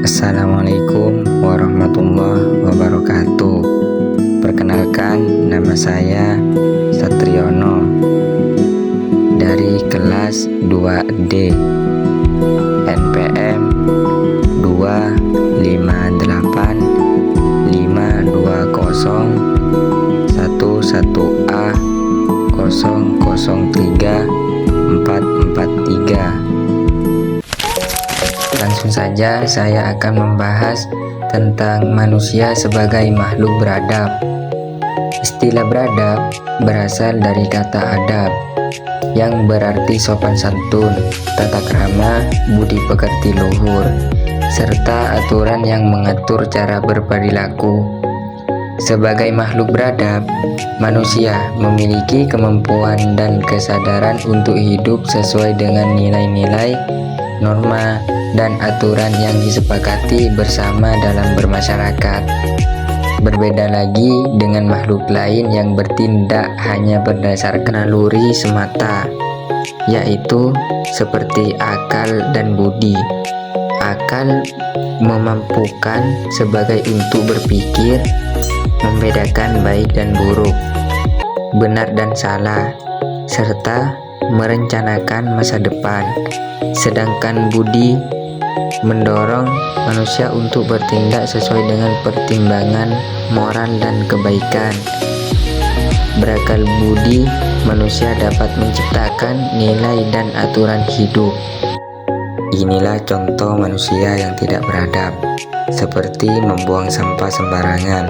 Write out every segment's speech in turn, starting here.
Assalamualaikum warahmatullahi wabarakatuh. Perkenalkan, nama saya Satriono dari kelas 2D NPM 258520111A 003443. Langsung saja saya akan membahas tentang manusia sebagai makhluk beradab. Istilah beradab berasal dari kata adab yang berarti sopan santun, tata krama, budi pekerti luhur, serta aturan yang mengatur cara berperilaku. Sebagai makhluk beradab, manusia memiliki kemampuan dan kesadaran untuk hidup sesuai dengan nilai-nilai, norma, dan aturan yang disepakati bersama dalam bermasyarakat. Berbeda lagi dengan makhluk lain yang bertindak hanya berdasarkan naluri semata, yaitu seperti akal dan budi. Akal memampukan sebagai untuk berpikir, membedakan baik dan buruk, benar dan salah, serta merencanakan masa depan. Sedangkan budi mendorong manusia untuk bertindak sesuai dengan pertimbangan moral dan kebaikan. Berakal budi, manusia dapat menciptakan nilai dan aturan hidup. Inilah contoh manusia yang tidak beradab, seperti membuang sampah sembarangan.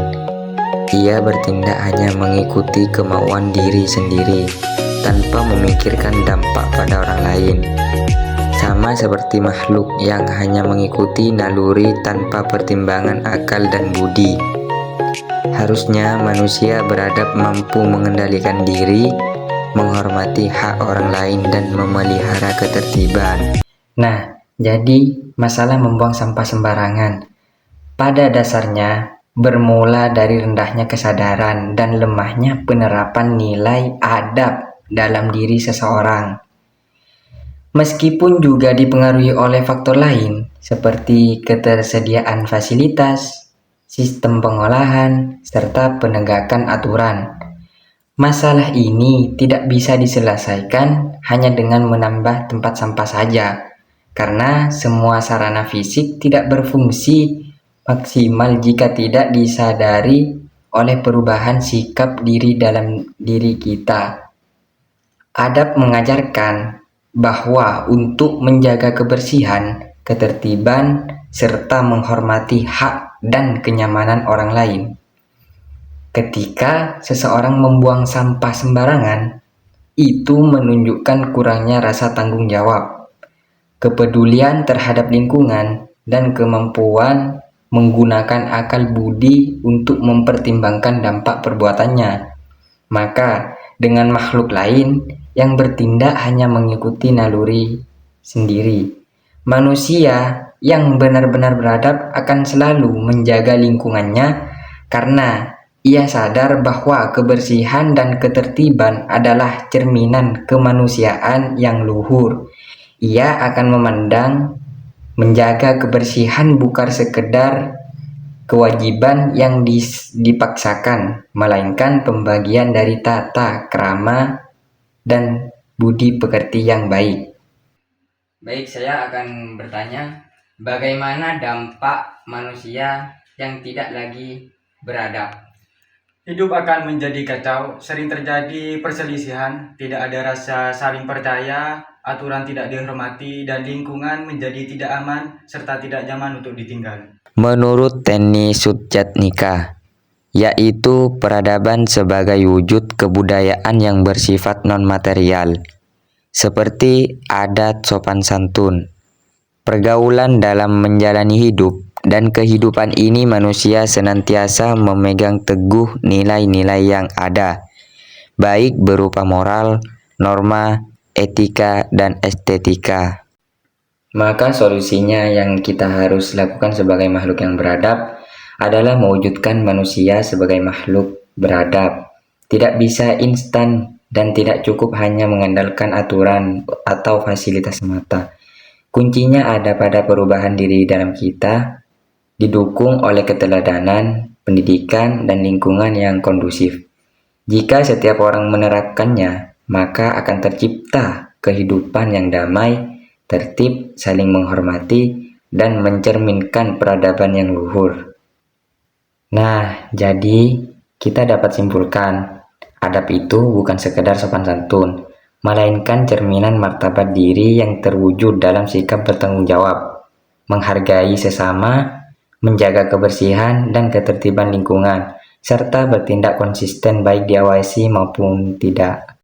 Ia bertindak hanya mengikuti kemauan diri sendiri, tanpa memikirkan dampak pada orang lain. Sama seperti makhluk yang hanya mengikuti naluri tanpa pertimbangan akal dan budi. Harusnya manusia beradab mampu mengendalikan diri, menghormati hak orang lain, dan memelihara ketertiban. Nah, jadi masalah membuang sampah sembarangan pada dasarnya bermula dari rendahnya kesadaran dan lemahnya penerapan nilai adab dalam diri seseorang. Meskipun juga dipengaruhi oleh faktor lain seperti ketersediaan fasilitas, sistem pengolahan, serta penegakan aturan. Masalah ini tidak bisa diselesaikan hanya dengan menambah tempat sampah saja, karena semua sarana fisik tidak berfungsi maksimal jika tidak disadari oleh perubahan sikap diri dalam diri kita. Adab mengajarkan bahwa untuk menjaga kebersihan, ketertiban, serta menghormati hak dan kenyamanan orang lain. Ketika seseorang membuang sampah sembarangan, itu menunjukkan kurangnya rasa tanggung jawab, kepedulian terhadap lingkungan, dan kemampuan menggunakan akal budi untuk mempertimbangkan dampak perbuatannya. Maka, dengan makhluk lain yang bertindak hanya mengikuti naluri sendiri, manusia yang benar-benar beradab akan selalu menjaga lingkungannya karena ia sadar bahwa kebersihan dan ketertiban adalah cerminan kemanusiaan yang luhur. Ia akan memandang menjaga kebersihan bukan sekedar kewajiban yang dipaksakan, melainkan pembagian dari tata krama dan budi pekerti yang baik. Baik, saya akan bertanya, bagaimana dampak manusia yang tidak lagi beradab? Hidup akan menjadi kacau, sering terjadi perselisihan, tidak ada rasa saling percaya, aturan tidak dihormati, dan lingkungan menjadi tidak aman serta tidak nyaman untuk ditinggal. Menurut Tenny Sudjatnika, yaitu peradaban sebagai wujud kebudayaan yang bersifat non-material, seperti adat sopan santun, pergaulan dalam menjalani hidup, dan kehidupan ini manusia senantiasa memegang teguh nilai-nilai yang ada, baik berupa moral, norma, etika, dan estetika. Maka solusinya yang kita harus lakukan sebagai makhluk yang beradab adalah mewujudkan manusia sebagai makhluk beradab. Tidak bisa instan dan tidak cukup hanya mengandalkan aturan atau fasilitas semata. Kuncinya ada pada perubahan diri dalam kita, didukung oleh keteladanan, pendidikan, dan lingkungan yang kondusif. Jika setiap orang menerapkannya, maka akan tercipta kehidupan yang damai, tertib, saling menghormati, dan mencerminkan peradaban yang luhur. Nah, jadi kita dapat simpulkan, adab itu bukan sekedar sopan santun, melainkan cerminan martabat diri yang terwujud dalam sikap bertanggung jawab, menghargai sesama, menjaga kebersihan dan ketertiban lingkungan, serta bertindak konsisten baik diawasi maupun tidak.